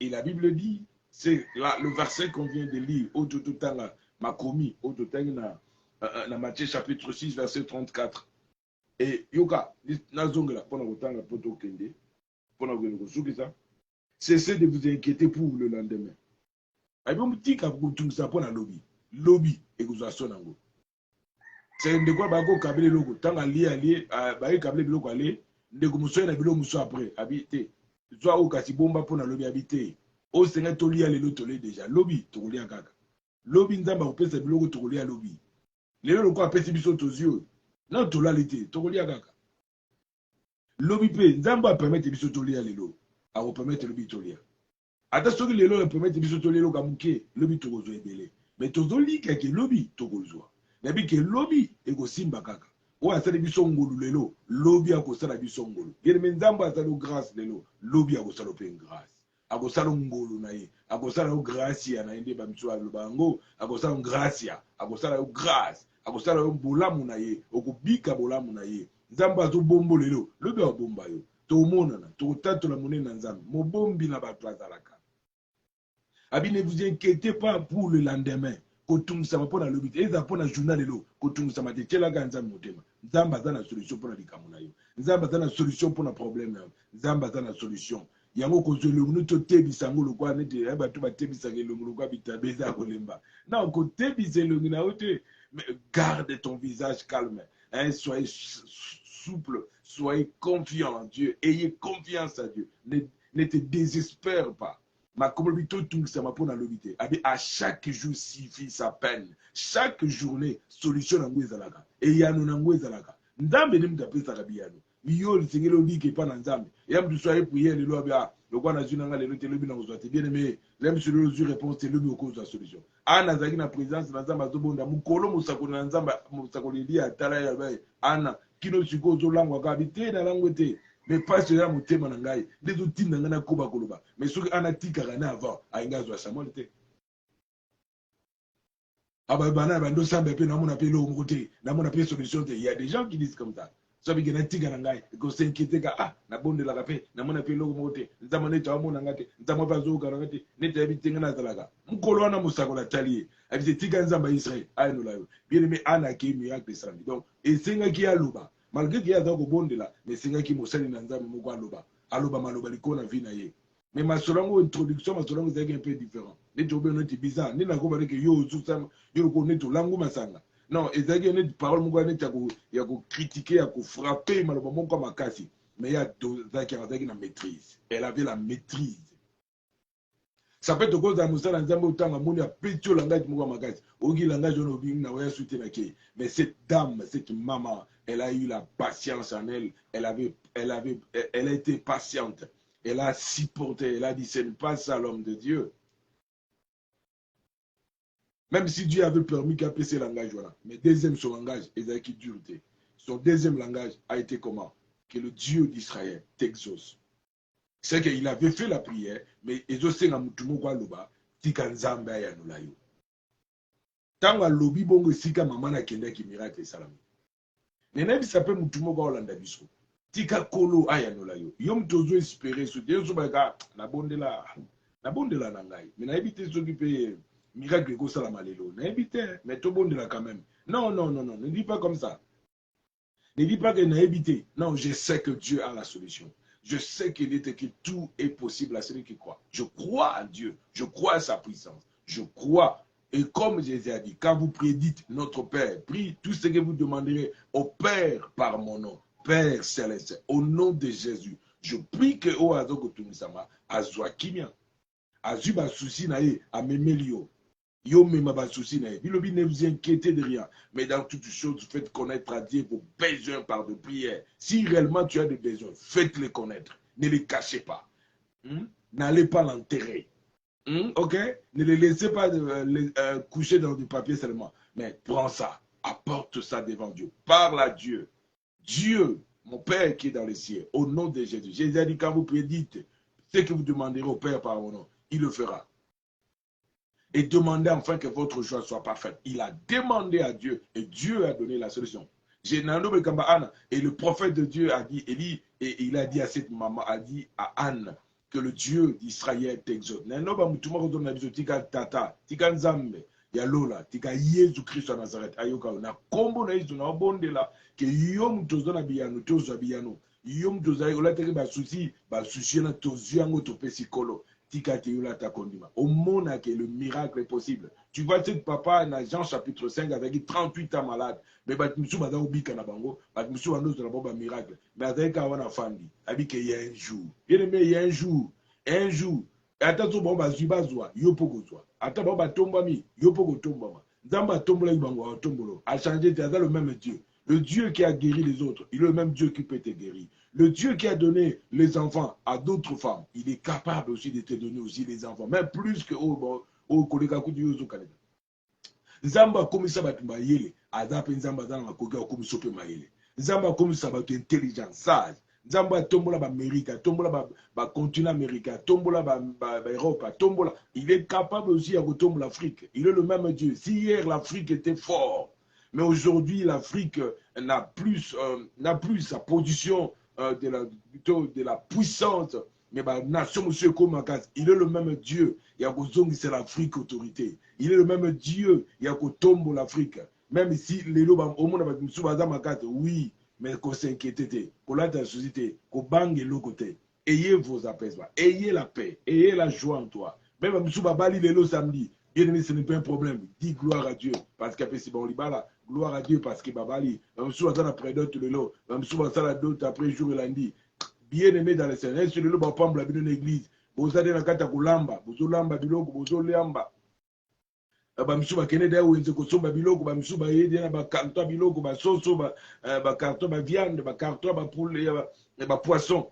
Et la Bible dit, c'est le verset qu'on vient de lire, au tout temps, m'a commis, au tout temps, dans Matthieu chapitre 6, verset 34. Et yoga, nazongela, pendant le temps, poto kende, pendant que ça, cessez de vous inquiéter pour le lendemain. Abimutika kutunza pona lobby ekuzwa nango c'est de quoi bako kabele logo tanga lié ba kabele biloko ale ndeko musoye na biloko muso après habité soit au kasi bomba pona lobby habité o senga to lia lelo tolé déjà lobby to lia kaka lobby nzamba kopesa biloko to lia lobby lelo lokwa apesi biso tozio na to la lité to lia kaka lobby pe nzamba permettre biso to lia lelo a permettre lobby to lia. Ata soki lelo le permettre biso to lelo kamuke lobi tokozwa ebele mais tozolika ke lobi tokozwa nabi ke lobi ekosimba kaka o asali biso ngolu lelo lobi akosala biso ngolu yene menzambo asala grâce lelo lobi akosala pe grâce akosala ngolu na ye akosala gracia na ende ba miso alobango akosala gracia akosala grâce akosala bolamu na ye okubika bolamu na ye nzambo azobombo lelo lobi abomba yo tomonana totatola monene na nzambe mobombi na bato azalaka. Abi ne vous inquiétez pas pour le lendemain. Kotum sama pona lobite. Eza pona journal lelo. Kotum sama te tela ga nzambe motema. Nzamba za na solution pona likamuna yo. Nzamba za na solution pona problème yo. Nzamba za na solution. Yango ko zolo munu to tebisa ngolo kwa nete ba to ba tebisa ngelo ngolo kwa bitabeza kolemba. Na ko tebisa ngelo na ote. Mais garde ton visage calme. Hein, soyez souple, soyez confiant en Dieu. Ayez confiance en Dieu. Ne te désespère pas. À chaque jour suffit sa peine. Chaque journée, solution nango ezalaka. Et yano nango ezalaka. Nzambe ni mtapesa kabiyano. Miyoli singelo like pa na nzambe. Ya mtu soye prier le lobi a. Le kwa na zuna le lote lobi na ozwate. Bien aimé, l'aime sur le jour réponse lobi au cause de la solution. Ana zaki na présence na nzamba zobonda mukolo musakolo na nzamba musakolo li atala ya bai. Ana kino chiko zo langwa ka bite na langwe te. Mais pas cela motema na ngai les outils na ngana koba koloba mais soki anatika kana avant ainga zo Samuel te aba bana bando samba pe na mona pe lo ngote na mona pe solution te il y a des gens qui disent comme ça so bi gena tika na ngai ko s'inquiéter ka ah na bonde la pe na mona pe lo ngote nzama ne tawo mona ngate nzama ba zo ka ngate ne ta bi tinga na zalaka mukolo wana musako la talier abi tika nzamba Israël ay no la yo bien mais ana ki miracle sami donc et singa ki aluba malgré qu'il y a des bondes là mais c'est qui mosali na nzambe moko aloba maloba likona vi na ye Mais ma solango introduction, ma solango c'est un peu différent. Les jobs sont bizarres. Ni na ko bare que yo susam yo ko neto langu masanga. Non, ezaki net parole moko net ya ko critiquer, ya ko frapper maloba moko makasi. Mais il y a zaki na maîtrise. Elle avait la maîtrise. Ça peut te causer à Moussa Nzambe autant à Mouni à Pétio langage moko makasi. Ogi langage on obi na waya soutenir ke. Mais cette dame, cette maman, elle a eu la patience en elle. Elle a été patiente. Elle a supporté, elle a dit, ce n'est pas ça l'homme de Dieu. Même si Dieu avait permis qu'elle puisse ce langage, voilà. Mais deuxième, son langage, Esaïe dureté. Son deuxième langage a été comment? Que le Dieu d'Israël t'exauce. C'est qu'il avait fait la prière, mais exaucé na mutumo kwa loba, tika nzambe ya nulayo. Tango lobi bongo sika mama na kenda ki miracle salami. Nenebi sape mutumo kwa Olanda biso. Tika kolo aya nolayo. Yom tozo espérer so Dieu so baka na bondela nangai. Mais na éviter so qui peut miracle ko sala malelo. Na éviter mais to bondela quand même. Non, ne dis pas comme ça. Ne dis pas que na éviter. Non, je sais que Dieu a la solution. Je sais que tout est possible à celui qui croit. Je crois à Dieu. Je crois à sa puissance. Je crois. Et comme Jésus a dit, quand vous prédites notre Père, prie tout ce que vous demanderez au Père par mon nom. Père céleste, au nom de Jésus, je prie que au Azoko Tunisama, Azwakimia, Azuba souci nae, a Memelio, Yo mema ba souci nae. Bilobi ne vous inquiétez de rien, mais dans toutes choses, faites connaître à Dieu vos besoins par de prière. Si réellement tu as des besoins, faites-les connaître. Ne les cachez pas. N'allez pas l'enterrer. Ok? Ne les laissez pas coucher dans du papier seulement. Mais prends ça, apporte ça devant Dieu. Parle à Dieu. Dieu, mon Père qui est dans les cieux, au nom de Jésus. Jésus a dit, quand vous préditez ce que vous demanderez au Père par mon nom, il le fera. Et demandez enfin que votre joie soit parfaite. Il a demandé à Dieu et Dieu a donné la solution. Et le prophète de Dieu a dit, Élie, et il a dit à cette maman, a dit à Anne, que le Dieu d'Israël t'exauce. Ya lola tika Yesu Kristo Nazareth ayoka na kombo na Yesu na bondela ke yom tozona biyano tozo biyano yom tozai ola teke ba souci na tozu yango to pesikolo tika te yola ta kondima au monde que le miracle est possible. Tu vois ce papa dans Jean chapitre 5 avec 38 ans malade mais bat musu bada ubika na bango bat musu ando na boba miracle mais avec wana fandi abike il y a un jour bien aimé il y a un jour attention bon ba zibazwa yo pogozwa ata bon ba tombami yo pogo tombama nzamba tombola bango tombolo a changé de le même Dieu. Le Dieu qui a guéri les autres, il est le même Dieu qui peut te guérir. Le Dieu qui a donné les enfants à d'autres femmes, il est capable aussi de te donner aussi les enfants, même plus que au kolega kudi yozo kaneda. Nzamba komisa batumba yele, azape nzamba zanga koga komiso pe mayele. Nzamba komisa batu intelligent, sage. Nzamba tombola ba Amerika, tombola ba continent américain, tombola ba Europe, tombola. Il est capable aussi de tomber l'Afrique. Il est le même Dieu. Si hier l'Afrique était fort, mais aujourd'hui l'Afrique n'a plus sa position de la puissance. Mais la nation monsieur Komakas, il est le même Dieu. Il y a c'est l'Afrique autorité. Il est le même Dieu. Il y a tombe l'Afrique. Même si les lois au monde oui. Mais qu'on s'inquiète, qu'on l'a dans la société, qu'on bangue l'autre côté. Ayez vos apaisements, ayez la paix, ayez la joie en toi. Même à Moussou Babali, le samedi, bien aimé, ce n'est pas un problème. Dis gloire à Dieu, parce qu'après c'est bon, là, gloire à Dieu, parce que Babali, Moussou Bazal après d'autres le lot, Moussou Bazal d'autres après jour et lundi. Bien aimé dans le Seigneur, sur le lot, Bapam, la ville de l'église, vous allez dans la carte à Koulamba, vous allez biloko, vous allez lamba. Bamisu bakene da wenze kosomba biloko bamisu ba yedi na ba carton biloko ba soso ba carton ba viande ba carton ba poule ba poisson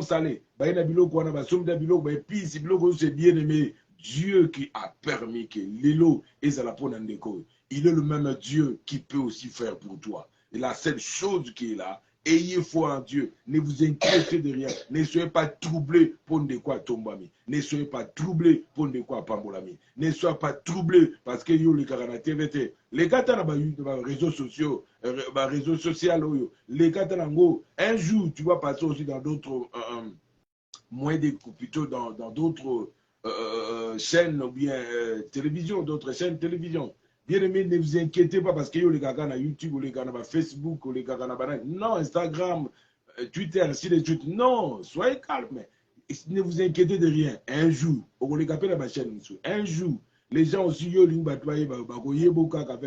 salé ba yena biloko wana ba somba biloko ba épices biloko c'est bien aimé. Dieu qui a permis que l'élo ezala pona ndeko, il est le même Dieu qui peut aussi faire pour toi. Et la seule chose qui est là, ayez foi en Dieu. Ne vous inquiétez de rien. Ne soyez pas troublés pour de quoi tombami. Ne soyez pas troublés pour de quoi pambolami. Ne soyez pas troublés parce que yo les carana TVT. Les gars dans les réseaux sociaux, réseaux sociaux, les gars dans un jour tu vas passer aussi dans d'autres moyens de plutôt dans d'autres chaînes ou bien télévision, d'autres chaînes télévision. Bien aimé, ne vous inquiétez pas parce que les gars sur YouTube, les gars sur Facebook, les gars sur non, Instagram, Twitter, ainsi de suite. Non, soyez calme. ne vous inquiétez de rien. Un jour, un jour, les gens aussi, avec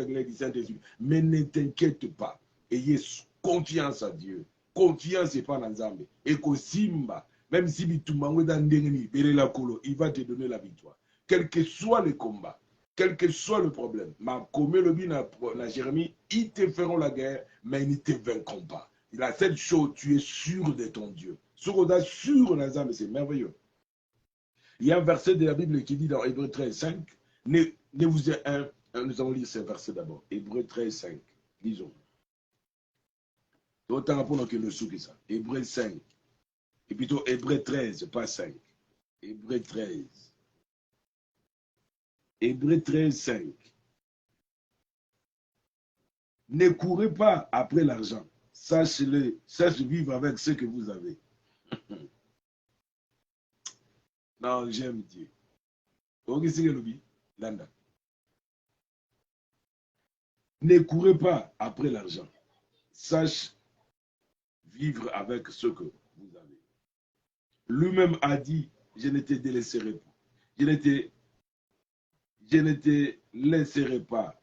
l'aide du Saint-Esprit. Mais ne t'inquiète pas. Ayez confiance à Dieu. Confiance et pas dans Zambé. Et que Simba, même si il va te donner la victoire. Quel que soit le combat, quel que soit le problème, comme le bin à Jérémie, ils te feront la guerre, mais ils ne te vaincront pas. La seule chose, tu es sûr de ton Dieu. Sûr de Zambé, c'est merveilleux. Il y a un verset de la Bible qui dit dans Hébreux 13, 5, nous allons lire ce verset d'abord. Hébreux 13, 5, disons. Autant pour que le sou que ça. Hébreux 5, et plutôt Hébreux 13, pas 5. Hébreux 13. Hébreux 13, 5. Ne courez pas après l'argent. Sachez-le, sachez vivre avec ce que vous avez. Non, j'aime Dieu. Ne courez pas après l'argent. Sache vivre avec ce que vous avez. Lui-même a dit, je ne te délaisserai pas. Je ne te laisserai pas.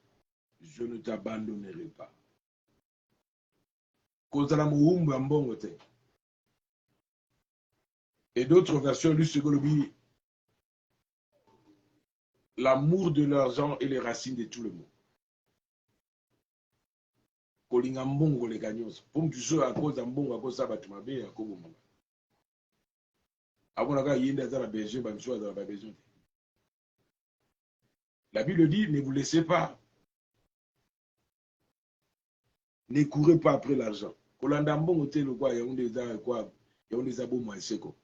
Je ne t'abandonnerai pas. Et d'autres versions du Segolobi, l'amour de l'argent est les racines de tout le monde. Kolinga mbongo le gagnos. Pour tu sois à cause d'ambongo, à cause de Batmabe, à cause de mbongo. Avant la yende à la berger, bancho à la berger. La Bible dit, ne vous laissez pas. Ne courez pas après l'argent. Kolanda mbongo te le quoi, yonde za quoi, yonde za bomo seko.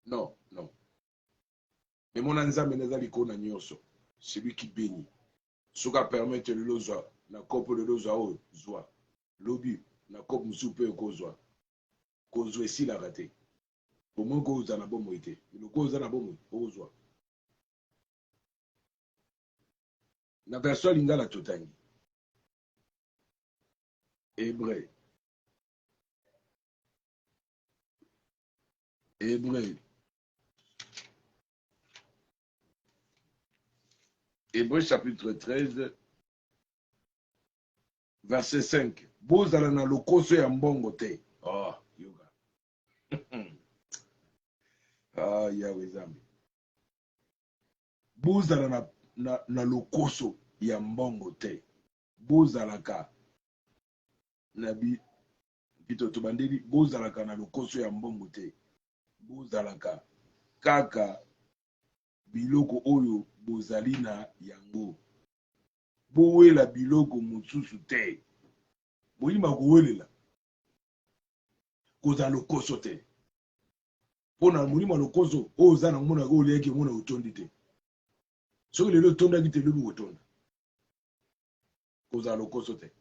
Non, non. Mais mon anzame nazali kona nyoso. Celui qui bénit. Ce qui permet de l'ozoa, na kopo de l'ozoa, zoa. Lobi, na kopo msupe kozwa. Kozwa si la raté. Pour moi, koza na bomo ite. Le koza na bomo, ozwa. Na version lingala totangi. Hébreu. Hébreu. Hébreu chapitre 13, verset 5. Bozala na lokoso ya mbongo te. Oh, yoga. Ah, Yahweh Zambi. Bozala na lokoso ya mbongo te. Bozalaka na bito tobandeli bozalaka na lokoso ya mbongo te. Bozalaka kaka biloko oyo bozali na yango. Bowela biloko mosusu te. Boyima kowelela. Koza lokoso te. Pona molimo lokoso oyo za na mona ko leki mona utondi te. Soki lelo tonda kite lubu utonda. Koza lokoso te.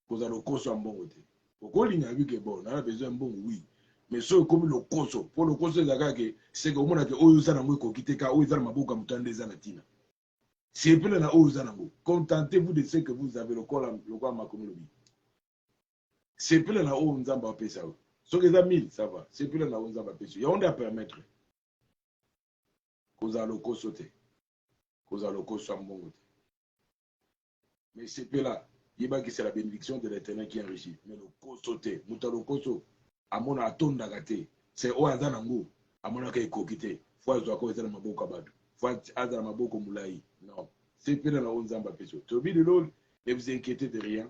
Koza lokoso mbongo te. Okolinga bike bon, na besoin mbongo oui. Mais soki komi lokoso, po lokoso ezaka ke c'est que mona ke oyo za na ngo kokite ka oyo za na maboka mutande za na tina. C'est plein na oyo za na ngo. Contentez-vous de ce que vous avez le quoi makomi lobi. C'est plein na oyo nzamba pesa. Soki eza 1000, ça va. C'est plein na oyo nzamba pesa. Ya onde a permettre. Koza lokoso te. Koza lokoso mbongo te. Mais c'est peu là. Il que c'est la bénédiction de l'Éternel qui enrichit. Mais le koso te. Muta le koso. Amona atonda gate. C'est o azanango. Amona ka ikokite. Fois zo ko ezana maboko abadu. Fois azana maboko mulai. Non. C'est peu là on zamba peso. Tobi de l'ol. Ne vous inquiétez de rien.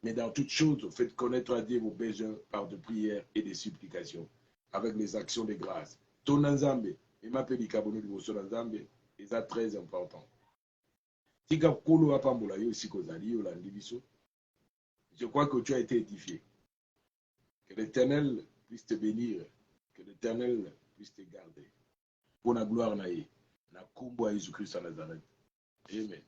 Mais dans toutes choses, faites connaître à Dieu vos besoins par de prières et des supplications. Avec les actions de grâce. Ton Nzambe. Et ma pédi kabono du bosso Nzambe. Et ça très important. Je crois que tu as été édifié. Que l'Éternel puisse te bénir. Que l'Éternel puisse te garder. Pour la gloire, na kumbo à Jésus-Christ à Nazareth. Amen.